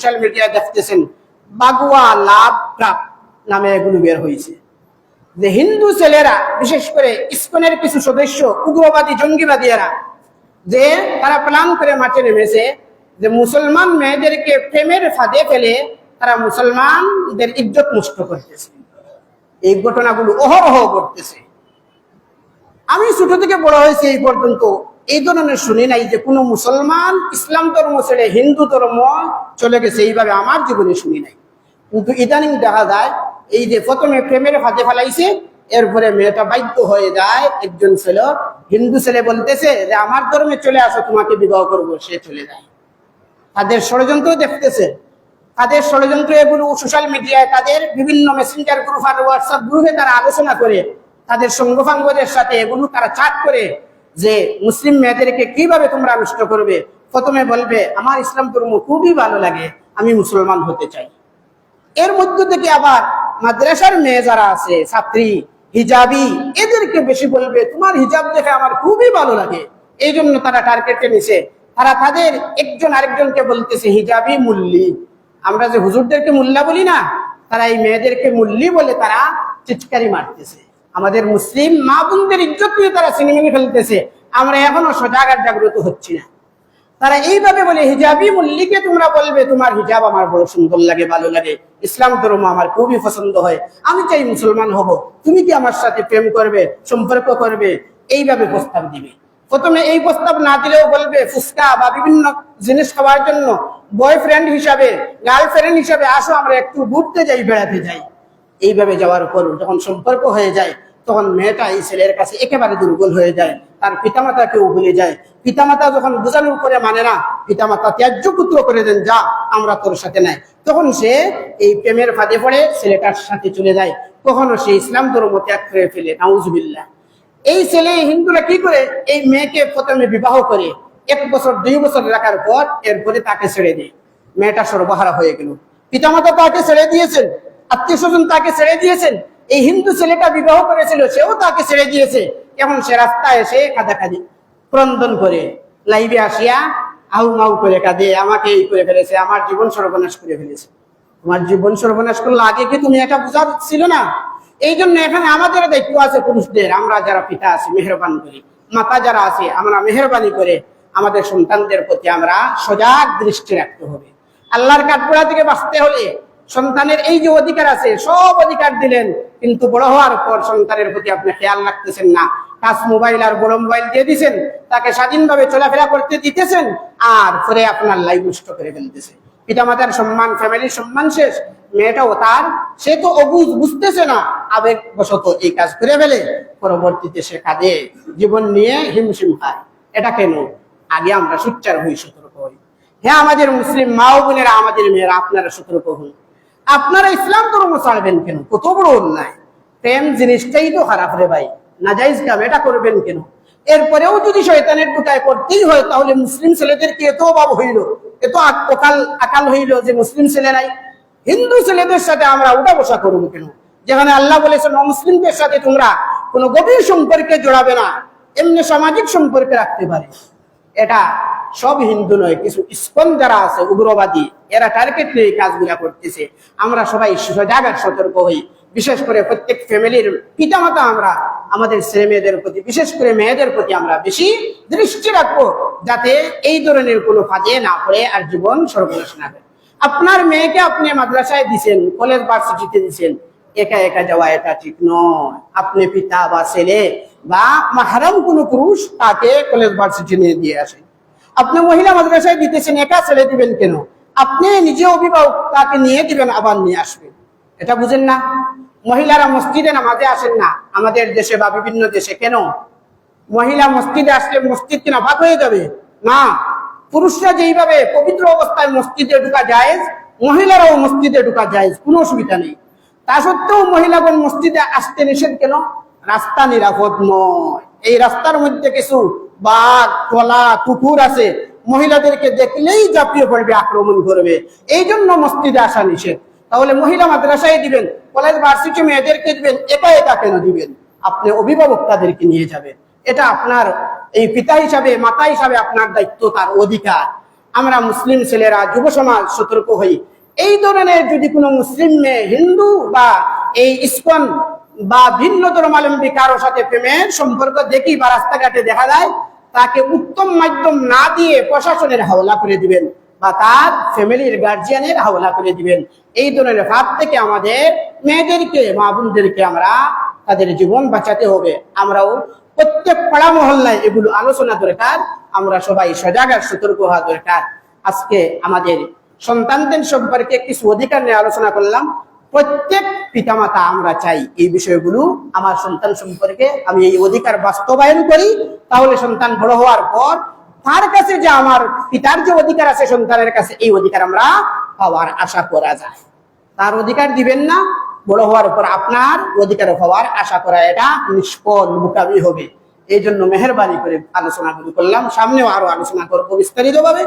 Social মিডিয়ায় দেখতেছেন বাগুয়া লাভ truck নামে এগুলো বের হয়েছে, যে হিন্দু ছেলেরা বিশেষ করে ইসকনের কিছু সদস্য উগ্রবাদী জঙ্গিবাদীরা যে তারা প্ল্যান করে মাঠে নেমেছে যে মুসলমান মেয়েদেরকে প্রেমের ফাঁদে ফেলে তারা মুসলমানদের ইজ্জত নষ্ট করতেছে। এই ঘটনাগুলো অহরহ ঘটতেছে। আমি ছোট থেকে বড় হয়েছি এই পর্যন্ত এই ধরনের শুনি নাই যে কোনো মুসলমান ইসলাম ধর্ম ছেড়ে হিন্দু ধর্ম চলে গেছে, এইভাবে আমার জীবনে শুনি নাই। কিন্তু ইদানিং দেখা যায় এই যে প্রথমে প্রেমের ফাঁদে ফেলাইছে, এরপরে মেয়েটা বাধ্য হয়ে যায়, একজন ছেলে হিন্দু ছেলে বলতেছে যে আমার ধর্মে চলে আসো, তোমাকে বিবাহ করবো, সে চলে যায়। তাদের ষড়যন্ত্র দেখতেছে, তাদের ষড়যন্ত্র এগুলো সোশ্যাল মিডিয়ায় তাদের বিভিন্ন মেসেঞ্জার গ্রুপ আর হোয়াটসঅ্যাপ গ্রুপে তারা আলোচনা করে, তাদের সঙ্গফাঙ্গদের সাথে এগুলো তারা চাট করে যে মুসলিম মেয়েদেরকে কিভাবে তোমরা নষ্ট করবে। প্রথমে বলবে আমার ইসলাম ধর্ম খুবই ভালো লাগে, আমি মুসলমান হতে চাই। এর মধ্য থেকে আবার মাদ্রাসার মেয়ে যারা আছে ছাত্রী হিজাবি, এদেরকে বেশি বলবে তোমার হিজাব দেখে আমার খুবই ভালো লাগে, এই জন্য তারা টার্গেটে নিছে। তারা তাদের একজন আরেকজনকে বলতেছে হিজাবি মুল্লি। আমরা যে হুজুরদেরকে মুল্লা বলি না, তারা এই মেয়েদেরকে মুল্লি বলে তারা চিৎকারি মারতেছে। আমাদের মুসলিম মা বোনদের ইজ্জত নিয়ে তারা ছিনিমিনি ফেলতেছে। আমরা এখনো সজাগ আর জাগ্রত হচ্ছি না। তারা এইভাবে বলে হিজাবি মুল্লিকে তোমরা বলবে তোমার হিজাব আমার বড় সুন্দর লাগে, ভালো লাগে, ইসলাম ধর্ম আমার খুবই পছন্দ হয়, আমি চাই মুসলমান হব, তুমি কি আমার সাথে প্রেম করবে, সম্পর্ক করবে, এইভাবে প্রস্তাব দিবে। প্রথমে এই প্রস্তাব না দিলেও বলবে ফুচকা বা বিভিন্ন জিনিস খাওয়ার জন্য বয়ফ্রেন্ড হিসাবে গার্লফ্রেন্ড হিসাবে আসো আমরা একটু ঘুরতে যাই, বেড়াতে যাই। এইভাবে যাওয়ার পর যখন সম্পর্ক হয়ে যায় তখন মেয়েটা এই ছেলের কাছে একেবারে দুর্বল হয়ে যায়, তার পিতামাতাকেও ভুলে যায়। পিতামাতা যখন বোঝানোর করে মানে না, পিতামাতা ত্যায্য পুত্র করে দেন, যা আমরা তোর সাথে নাই, তখন সে এই প্রেমের ফাঁদে পড়ে ছেলেটার সাথে চলে যায়। কখনো সে ইসলাম ধর্ম ত্যাগ করে ফেলে, নাউজুবিল্লাহ। এই ছেলে হিন্দুরা কি করে এই মেয়েকে প্রথমে বিবাহ করে 1 বছর 2 বছর রাখার পর এরপরে তাকে ছেড়ে দেয়। মেয়েটা সর্বহারা হয়ে গেল, পিতামাতা তাকে ছেড়ে দিয়েছেন, আত্মীয় স্বজন তাকে ছেড়ে দিয়েছেন, এই হিন্দু ছেলেটা বিবাহ করেছিল সেও তাকে ছেড়ে দিয়েছে। এখন সে রাস্তায় এসে কাঁদাকাঁদি ক্রন্দন করে, লাইভে আসিয়া আউ মাউ করে কাঁদে, আমাকে এই করে ফেলেছে, আমার জীবন সর্বনাশ করে ফেলেছে। তোমার জীবন সর্বনাশ করলো আগে কি তুমি এটা বোঝা ছিল না? এই জন্য এখানে আমাদের দায়িত্ব আছে পুরুষদের, আমরা যারা পিতা আছি মেহেরবান করি, মাতা যারা আছে আমরা মেহেরবানি করে আমাদের সন্তানদের প্রতি আমরা সজাগ দৃষ্টি রাখতে হবে। আল্লাহর কাঠগড়া থেকে বাঁচতে হলে সন্তানের এই যে অধিকার আছে সব অধিকার দিলেন, কিন্তু বড় হওয়ার পর সন্তানের প্রতি আপনি খেয়াল রাখতেছেন না। টাচ মোবাইল আর বড় মোবাইল দিয়ে দিচ্ছেন, তাকে স্বাধীনভাবে চলাফেরা করতে দিতেছেন, আর পরে আপনার লাইফ নষ্ট করে ফেলতেছে। পিতামাতার সম্মান, ফ্যামিলির সম্মান শেষ, মেয়েটাও তার, সে তো অবুঝ, বুঝতেছে না, আবেগ বশত এই কাজ করে ফেলে, পরবর্তীতে সে কাঁদে, জীবন নিয়ে হিমশিম খায়। এটা কেন? আগে আমরা সোচ্চার হই, সতর্ক হই। হ্যাঁ, আমাদের মুসলিম মা ও বোনেরা, আমাদের মেয়েরা, আপনারা সতর্ক হন। আপনারা ইসলাম ধর্ম ছাড়বেন কেন? কত বড় অন্যায়! প্রেম জিনিসটাই তো খারাপ রে ভাই, নাজাইজ কাম, এটা করবেন কেন? এরপরেও যদি শয়তানের টুটায় করতেই হয়, তাহলে মুসলিম ছেলেদেরকে এত অভাব হইল, এত আকাল হইল যে মুসলিম ছেলে নাই, হিন্দু ছেলেদের সাথে আমরা উঠা বসা করবো কেন? যেখানে আল্লাহ বলেছেন অমুসলিমদের সাথে তোমরা কোনো গভীর সম্পর্কে জড়াবে না, এমনি সামাজিক সম্পর্কে রাখতে পারে। এটা সব হিন্দু নয়, কিছু ইসকন যারা আছে উগ্রবাদী, এরা টার্গেট নিয়ে কাজগুলা করতেছে। আমরা সবাই সজাগ আর সতর্ক হই। বিশেষ করে প্রত্যেক ফ্যামিলির পিতামাতা আমরা আমাদের ছেলে মেয়েদের প্রতি, বিশেষ করে মেয়েদের প্রতি আমরা বেশি দৃষ্টি রাখবো, যাতে এই ধরনের কোনো ফাঁদে না পড়ে আর জীবন সর্বনাশ না হয়। আপনার মেয়েকে আপনি মাদ্রাসায় দিচ্ছেন, কলেজ ভার্সিটিতে দিচ্ছেন, একা একা যাওয়া এটা ঠিক নয়। আপনি পিতা বা ছেলে বা মাহরাম কোনো পুরুষ, তাকে কলেজ ভার্সিটি নিয়ে দিয়ে আসেন। আপনি মহিলা মাদ্রাসায় দিতেছেন, একা ছেড়ে দিবেন কেন? আপনি নিজে অভিভাবক, তাকে নিয়ে দিবেন, আবার নিয়ে আসবেন। এটা বুঝেন না? মহিলারা মসজিদে নামাজে আসেন না আমাদের দেশে বা বিভিন্ন দেশে, কেন? মহিলা মসজিদে আসলে মসজিদ কি নাপাক হয়ে যাবে? না, পুরুষরা যেইভাবে পবিত্র অবস্থায় মসজিদে ঢুকা যায়, মহিলারাও মসজিদে ঢুকা যায়, কোনো অসুবিধা নেই। তা সত্ত্বেও মহিলাগণ মসজিদে আসতে নিষেধ কেন? রাস্তা নিরাপদ নয়। এই রাস্তার মধ্যে কিছু বাঘ, টলা, কুকুর আছে, মহিলাদেরকে দেখলেই ঝাঁপিয়ে পড়বে, আক্রমণ করবে, এই জন্য মসজিদে আসা নিষেধ। তাহলে মহিলা মাদ্রাসায় দিবেন, কলেজ ভার্সিটি মেয়েদেরকে দিবেন, একা একা কেন দিবেন? আপনি অভিভাবক তাদেরকে নিয়ে যাবেন। এটা আপনার এই পিতা হিসাবে, মাতা হিসাবে আপনার দায়িত্ব, তার অধিকার। আমরা মুসলিম ছেলেরা যুব সমাজ সতর্ক হই। এই ধরনের যদি কোনো মুসলিম মেয়ে হিন্দু বা এই ইসকন বা ভিন্ন ধর্মাবলম্বী কারোর সাথে প্রেমের সম্পর্ক দেখি বা রাস্তাঘাটে দেখা যায়, তাকে উত্তম মাধ্যম না দিয়ে প্রশাসনের হাওলা করে দিবেন বা তার ফ্যামিলির গার্জিয়ানের হাওলা করে দিবেন। এই ধরনের ভাব থেকে আমাদের মেয়েদেরকে, মা বোনদেরকে আমরা তাদের জীবন বাঁচাতে হবে। আমরাও প্রত্যেক পাড়া মহল্লায় এগুলো আলোচনা দরকার, আমরা সবাই সজাগ আর সতর্ক হওয়া দরকার। আজকে আমাদের সন্তানদের সম্পর্কে কিছু অধিকার নিয়ে আলোচনা করলাম। প্রত্যেক পিতামাতা আমরা চাই এই বিষয়গুলো আমার সন্তান সম্পর্কে আমি এই অধিকার বাস্তবায়ন করি, তাহলে সন্তান বড় হওয়ার পর তার কাছে যে আমার পিতার যে অধিকার আছে সন্তানের কাছে, এই অধিকার আমরা পাওয়ার আশা করা যায়। তার অধিকার দিবেন না, বড় হওয়ার পর আপনার অধিকার পাওয়ার আশা করা এটা নিষ্ফল বোকামি হবে। এই জন্য মেহেরবানি করে আলোচনা করলাম, সামনেও আরো আলোচনা করবো বিস্তারিত ভাবে।